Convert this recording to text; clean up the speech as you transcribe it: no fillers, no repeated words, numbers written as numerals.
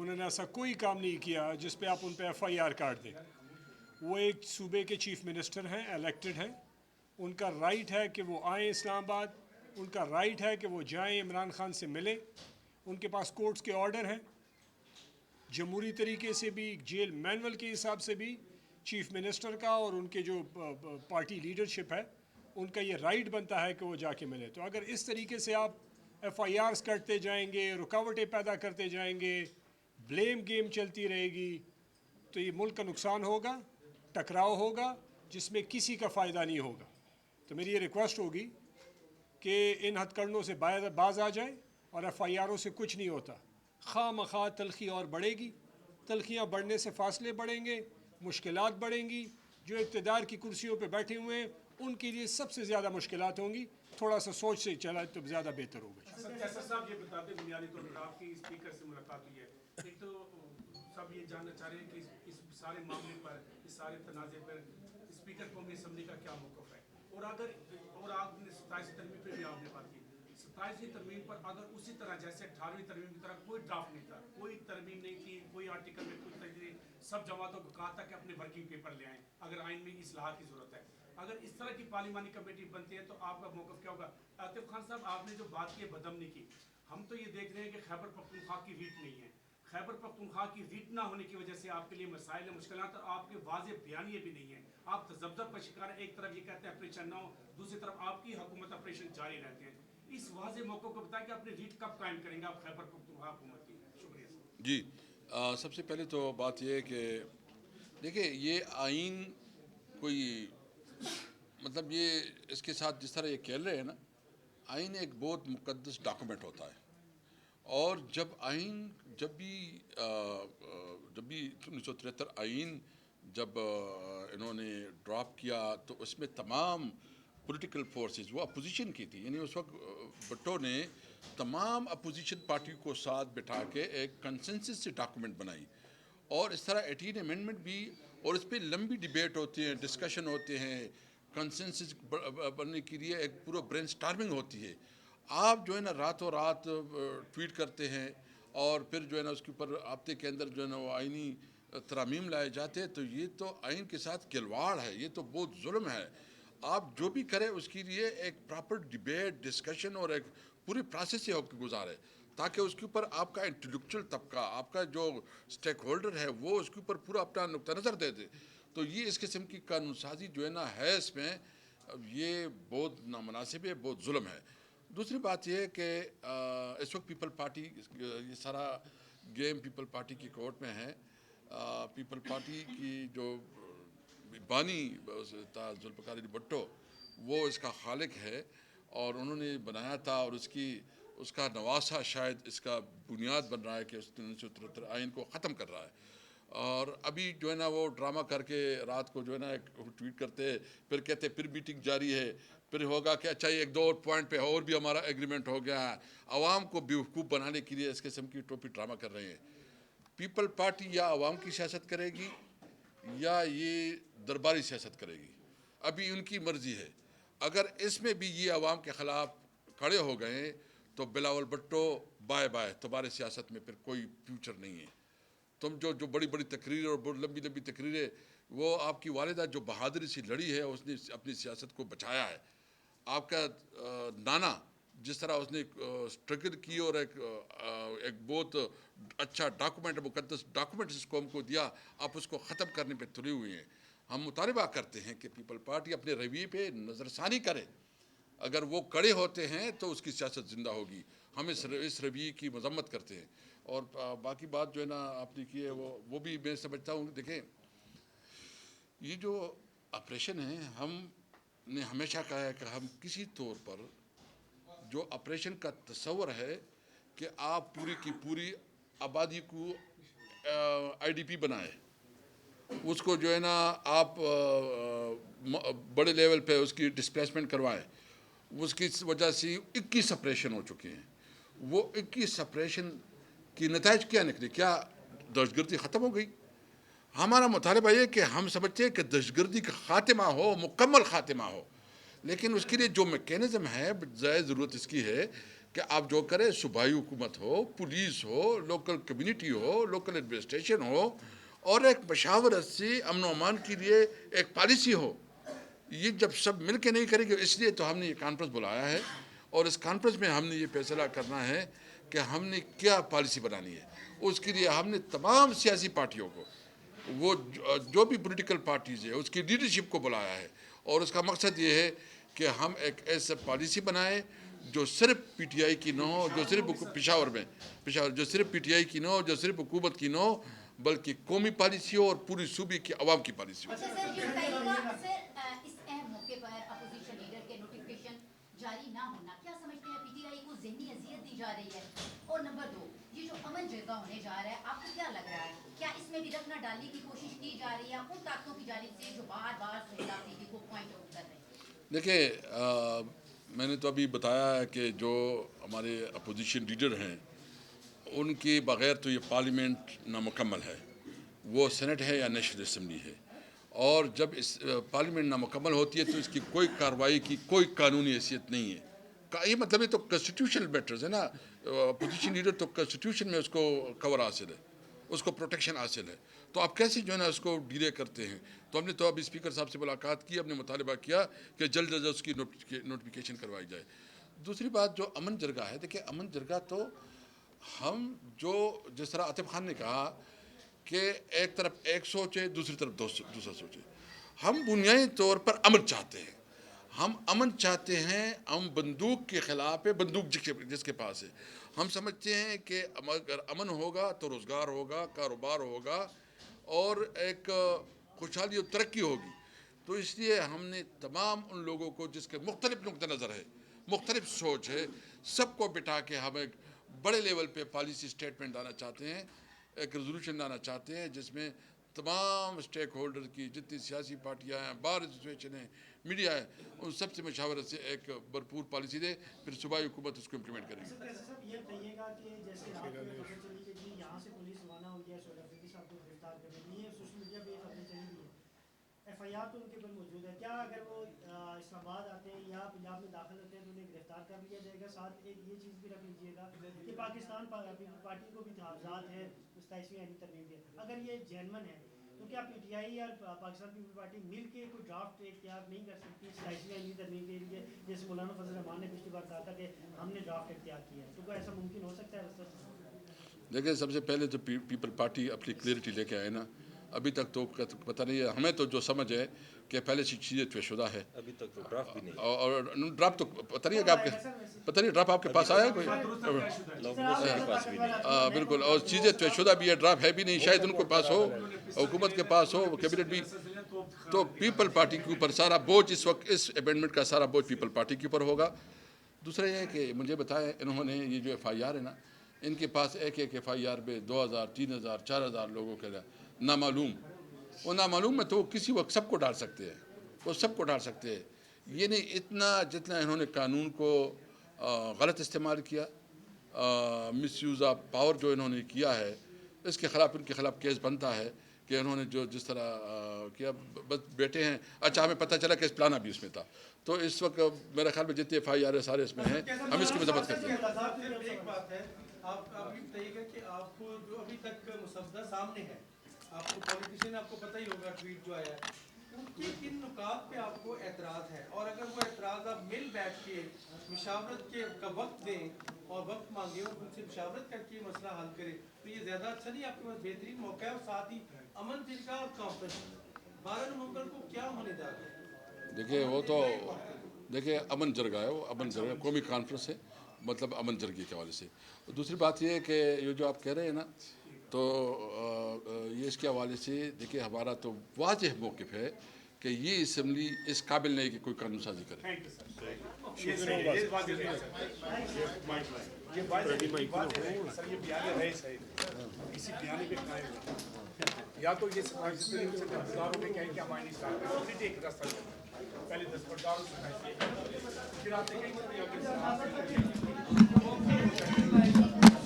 उन्होंने ऐसा कोई काम नहीं किया जिस पे आप उन पे FIR काट दें। वो एक सूबे के चीफ मिनिस्टर हैं, इलेक्टेड हैं, उनका राइट है कि वो आएँ इस्लामाबाद, उनका राइट है कि वो जाएँ इमरान खान से मिलें, उनके पास कोर्ट्स के ऑर्डर हैं, जमहूरी तरीके से भी, जेल मैनुअल के हिसाब से भी चीफ मिनिस्टर का और उनके जो पार्टी लीडरशिप है उनका ये राइट बनता है कि वो जाके मिले। तो अगर इस तरीके से आप FIRs करते जाएंगे, रुकावटें पैदा करते जाएंगे, ब्लेम गेम चलती रहेगी, तो ये मुल्क का नुकसान होगा, टकराव होगा जिसमें किसी का फ़ायदा नहीं होगा। तो मेरी ये रिक्वेस्ट होगी कि इन हथकंडों से बाज आ जाए और FIRों से कुछ नहीं होता। खामखा तलखी और बढ़ेगी, तलखियाँ बढ़ने से फासले बढ़ेंगे, मुश्किलात बढ़ेंगी। जो इक़्तिदार की कुर्सियों पे बैठे हुए हैं उनके लिए सबसे ज़्यादा मुश्किलात होंगी। थोड़ा सा सोच से चला तो ज़्यादा बेहतर होगा। साहब ये बताते बुनियादी तौर पर आपकी स्पीकर से मुलाकात हुई है, एक तो सब ये जानना चाह रहे हैं कि इस सारे मामले पर, इस सारे तनाज़े पर स्पीकर कौमी असम्बली का क्या मौक़िफ़ है, और आपने 27वीं तरमीम पर भी आपने बात की, 27वीं तरमीम पर अगर उसी तरह जैसे 18वीं तरमीम की तरह कोई ड्राफ्ट नहीं था, कोई तरमीम नहीं थी, कोई आर्टिकल में कुछ नहीं, सब जमातों को कहा था कि अपने वर्किंग पेपर ले आएँ अगर आइन में इस्लाहात की ज़रूरत है, अगर इस तरह की पार्लिमानी कमेटी बनती है तो आपका मौक़िफ़ क्या होगा? आतिफ खान साहब, आपने जो बात की बदमनी की, हम तो ये देख रहे हैं कि खैबर पख्तूनख्वा की रीट नहीं है, खैबर पख्तूनख्वा की रीट ना होने की वजह से आपके लिए मसाइल मुश्किलात और आपके वाज़ेह बयानिए भी नहीं है, आप तज़ब्ज़ब का शिकार, एक तरफ ये कहते हैं ऑपरेशन ना हो, दूसरी तरफ आपकी हुकूमत ऑपरेशन जारी रहते हैं। इस वाज़ेह मौक़ों को बताएं कि अपनी रीट कब कायम करेंगे आप खैबर पख्तूनख्वा हुकूमत की? शुक्रिया जी। सबसे पहले तो बात यह है कि देखिए ये आइन कोई मतलब ये इसके साथ जिस तरह ये खेल रहे हैं ना, आइन एक बहुत मुक़द्दस डॉक्यूमेंट होता है, और जब भी 1973 आइन जब इन्होंने ड्रॉप किया तो उसमें तमाम पॉलिटिकल फोर्सेस, वो अपोजिशन की थी, यानी उस वक्त भुट्टो ने तमाम अपोजिशन पार्टी को साथ बिठा के एक कंसेंसस से डॉक्यूमेंट बनाई, और इस तरह 18 अमेंडमेंट भी, और इस पर लंबी डिबेट होती है, डिस्कशन होते हैं, कंसेंसस बनने के लिए एक पूरा ब्रेन स्टार्मिंग होती है। आप जो है ना रातों रात ट्वीट करते हैं और फिर जो है ना उसके ऊपर हफ्ते के अंदर जो है ना वो आइनी तरमीम लाए जाते हैं, तो ये तो आइन के साथ खिलवाड़ है, ये तो बहुत जुल्म है। आप जो भी करें उसके लिए एक प्रॉपर डिबेट, डिस्कशन और एक पूरी प्रोसेस से होकर गुजारे, ताकि उसके ऊपर आपका इंटेलेक्चुअल तबका, आपका जो स्टेक होल्डर है, वो उसके ऊपर पूरा अपना नुक्ता नज़र दे दे। तो ये इस किस्म की कानून साजी जो है ना है इसमें, ये बहुत नामनासिब है, बहुत जुल्म है। दूसरी बात यह है कि इस वक्त पीपल पार्टी, ये सारा गेम पीपल पार्टी की कोर्ट में है। पीपल पार्टी की जो बानी था जुल्फ़िकार अली भुट्टो, वो इसका खालिक है और उन्होंने बनाया था, और उसका नवासा शायद इसका बुनियाद बन रहा है कि उसने 1973 आइन को ख़त्म कर रहा है। और अभी जो है ना वो ड्रामा करके रात को जो है ना एक ट्वीट करते, फिर कहते फिर मीटिंग जारी है, फिर होगा कि अच्छा एक दो और पॉइंट पे और भी हमारा एग्रीमेंट हो गया है। आवाम को बेवकूफ़ बनाने के लिए इस किस्म की टोपी ड्रामा कर रहे हैं। पीपल पार्टी या आवाम की सियासत करेगी या ये दरबारी सियासत करेगी, अभी उनकी मर्ज़ी है। अगर इसमें भी ये आवाम के ख़िलाफ़ खड़े हो गए तो बिलावल भुट्टो बाय बाय, तुम्हारे सियासत में फिर कोई फ्यूचर नहीं है। तुम जो बड़ी बड़ी तकरीरें और बहुत लंबी लंबी तकरीरें, वो आपकी वालिदा जो बहादुरी से लड़ी है, उसने अपनी सियासत को बचाया है। आपका नाना जिस तरह उसने स्ट्रगल की और एक बहुत अच्छा डॉक्यूमेंट, मुकद्दस डॉक्यूमेंट इस कौम को दिया, आप उसको ख़त्म करने पे तुले हुए हैं। हम मुतालबा करते हैं कि पीपल पार्टी अपने रवैये पे नज़रसानी करे, अगर वो कड़े होते हैं तो उसकी सियासत ज़िंदा होगी। हम इस रवैये की मजम्मत करते हैं। और बाकी बात जो है ना आपने की है वो भी मैं समझता हूँ। देखें, ये जो ऑपरेशन है, हमने हमेशा कहा है कि हम किसी तौर पर जो ऑपरेशन का तस्वर है कि आप पूरी की पूरी आबादी को IDP बनाए, उसको जो है ना आप बड़े लेवल पे उसकी डिस्प्लेसमेंट करवाएं, उसकी वजह से 21 ऑपरेशन हो चुके हैं। वो 21 ऑपरेशन की नताइज क्या निकले? क्या दहशतगर्दी ख़त्म हो गई? हमारा मुतालबा ये कि हम समझते हैं कि दहशतगर्दी का ख़ात्मा हो, मुकम्मल ख़ात्मा हो, लेकिन उसके लिए जो मैकेनिज़्म है, ज़रूरत इसकी है کہ آپ جو کریں صوبائی حکومت ہو, پولیس ہو, لوکل کمیونٹی ہو, لوکل ایڈمنسٹریشن ہو, اور ایک مشاورت سے امن و امان کے لیے ایک پالیسی ہو. یہ جب سب مل کے نہیں کریں گے, اس لیے تو ہم نے یہ کانفرنس بلایا ہے, اور اس کانفرنس میں ہم نے یہ فیصلہ کرنا ہے کہ ہم نے کیا پالیسی بنانی ہے. اس کے لیے ہم نے تمام سیاسی پارٹیوں کو, وہ جو بھی پولیٹیکل پارٹیز ہے, اس کی لیڈرشپ کو بلایا ہے, اور اس کا مقصد یہ ہے کہ ہم ایک ایسا پالیسی بنائیں جو صرف پی ٹی آئی کی نہ ہو, جو صرف پشاور جو صرف پی ٹی آئی کی نہ ہو, جو صرف حکومت کی نہ ہو, بلکہ قومی پالیسی ہو اور پوری صوبے کی عوام کی پالیسی ہو. اس اہم موقع پر اپوزیشن لیڈر کے نوٹیفیکیشن جاری نہ ہونا, کیا سمجھتے ہیں پی ٹی آئی کو ذہنی اذیت دی جا رہی ہے؟ اور نمبر 2, یہ جو امن جرگہ ہونے جا رہا ہے, آپ کو کیا لگ رہا ہے, کیا اس میں بھی رکھنا ڈالنے کی کوشش کی جا رہی ہے ان طاقتوں کی جانب سے جو بار بار سہیلا آفریدی کو پوائنٹ آؤٹ کر رہے ہیں؟ دیکھیں, میں نے تو ابھی بتایا ہے کہ جو ہمارے اپوزیشن لیڈر ہیں, ان کے بغیر تو یہ پارلیمنٹ نامکمل ہے, وہ سینٹ ہے یا نیشنل اسمبلی ہے, اور جب اس پارلیمنٹ نامکمل ہوتی ہے تو اس کی کوئی کارروائی کی کوئی قانونی حیثیت نہیں ہے. یہ مطلب یہ تو کنسٹیٹیوشنل میٹرز ہے نا, اپوزیشن لیڈر تو کنسٹیٹیوشن میں اس کو کور حاصل ہے, اس کو پروٹیکشن حاصل ہے, تو آپ کیسے جو ہے نا اس کو ڈیلے کرتے ہیں. تو ہم نے تو اب اسپیکر صاحب سے ملاقات کی, ہم نے مطالبہ کیا کہ جلد از جلد اس کی نوٹیفیکیشن کروائی جائے. دوسری بات جو امن جرگہ ہے, دیکھیں امن جرگہ تو ہم جو جس طرح عاطف خان نے کہا کہ ایک طرف ایک سوچے, دوسری طرف دوسرا سوچے. ہم بنیادی طور پر امن چاہتے ہیں, ہم امن چاہتے ہیں. ہم بندوق کے خلاف ہے, بندوق جس کے پاس ہے. ہم سمجھتے ہیں کہ اگر امن ہوگا تو روزگار ہوگا, کاروبار ہوگا, اور ایک خوشحالی اور ترقی ہوگی. تو اس لیے ہم نے تمام ان لوگوں کو جس کے مختلف نقطہ نظر ہے, مختلف سوچ ہے, سب کو بٹھا کے ہم ایک بڑے لیول پہ پالیسی اسٹیٹمنٹ لانا چاہتے ہیں, ایک ریزولوشن لانا چاہتے ہیں جس میں تمام اسٹیک ہولڈر کی جتنی سیاسی پارٹیاں ہیں, بار ایسوسیشن ہیں, میڈیا ہے, ان سب سے مشاورت سے ایک بھرپور پالیسی دے, پھر صوبائی حکومت اس کو امپلیمنٹ کرے گی. صاحب یہ بتائیے گا کہ جیسے رات میں خبر چلی کہ جی یہاں سے پولیس روانہ ہوئی ہے سعود افریدی صاحب کو گرفتار کرنے کے لیے, سوشل میڈیا پہ یہ خبریں چلی بھی ہیں, ایف آئی آر تو ان کے اوپر موجود ہے, کیا اگر وہ اسلام آباد آتے ہیں یا پنجاب میں داخل ہوتے ہیں تو انہیں گرفتار کر لیا جائے گا؟ ساتھ ایک یہ چیز بھی رکھ لیجیے گا کہ پاکستان پارٹی کو بھی تحفظات ہے 27ویں آئینی ترمیم کے, اگر یہ جینون ہے تو کیا پی ٹی آئی اور پاکستان پیپل پارٹی مل کے کوئی ڈرافٹ ایک تیار نہیں کر سکتی 27ویں آئینی ترمیم کے لیے, جیسے مولانا فضل الرحمان نے پچھلی بار کہا تھا کہ ہم نے ڈرافٹ اختیار کیا ہے, تو کیا ایسا ممکن ہو سکتا ہے؟ دیکھیں, سب سے پہلے تو پیپل پارٹی اپنی کلیئرٹی لے کے آئے نا. ابھی تک تو پتہ نہیں ہے, ہمیں تو جو سمجھ ہے کہ پہلے سے چیزیں طے شدہ ہے, ابھی تک تو ڈرافٹ بھی نہیں, اور ڈرافٹ تو پتہ نہیں ہے کہ آپ کے پتہ نہیں ڈرافٹ آپ کے پاس آیا ہے کوئی؟ کے پاس بھی نہیں. بالکل, اور چیزیں طے شدہ بھی ہے, ڈرافٹ ہے بھی نہیں, شاید ان کے پاس ہو, حکومت کے پاس ہو, کیبنٹ بھی. تو پیپل پارٹی کے اوپر سارا بوجھ اس وقت, اس امینڈمنٹ کا سارا بوجھ پیپل پارٹی کے اوپر ہوگا. دوسرا یہ ہے کہ مجھے بتائیں, انہوں نے یہ جو ایف آئی آر ہے نا, ان کے پاس ایک ایف آئی آر پہ 2000, 3000, 4000 لوگوں کے نامعلوم, وہ نامعلوم میں تو وہ کسی وقت سب کو ڈال سکتے ہیں, وہ سب کو ڈال سکتے ہیں. یہ نہیں اتنا جتنا انہوں نے قانون کو غلط استعمال کیا, مس یوز آف پاور جو انہوں نے کیا ہے, اس کے خلاف ان کے خلاف کیس بنتا ہے کہ انہوں نے جو جس طرح کیا, بس بیٹھے ہیں, اچھا ہمیں پتہ چلا کہ اس پلانا بھی اس میں تھا. تو اس وقت میرے خیال میں جتنے ایف آئی آر سارے اس میں ہیں, ہم اس کی مذمت کرتے ہیں. ایک بات ہے, آپ بھی بتائیے گا کہ آپ کو جو ابھی تک مسودہ سامنے ہے, آپ کو پولیٹیشین, آپ کو پتہ ہی ہوگا ٹویٹ جو آیا ہے, ان کے کن نکات پہ آپ کو اعتراض ہے, اور اگر وہ اعتراض آپ مل بیٹھ کے مشاورت کے کا وقت دیں اور وقت مانگیں اور ان سے مشاورت کر کے مسئلہ حل کریں, تو یہ زیادہ اچھا نہیں؟ آپ کے پاس بہترین موقع ہے, اور ساتھ ہی امن جرگہ اور کانفرنس 12 نومبر کو کیا ہونے جا رہا ہے؟ دیکھیے, وہ تو دیکھیے امن جرگہ ہے, وہ امن جرگہ قومی کانفرنس ہے, مطلب امن جرگے کے حوالے سے. دوسری بات یہ ہے کہ یہ جو آپ کہہ رہے ہیں نا, تو یہ اس کے حوالے سے دیکھیے ہمارا تو واضح موقف ہے کہ یہ اسمبلی اس قابل نہیں کہ کوئی قانون سازی کرے. یا تو یہ کہ ہماری پہلے 10 پھر آتے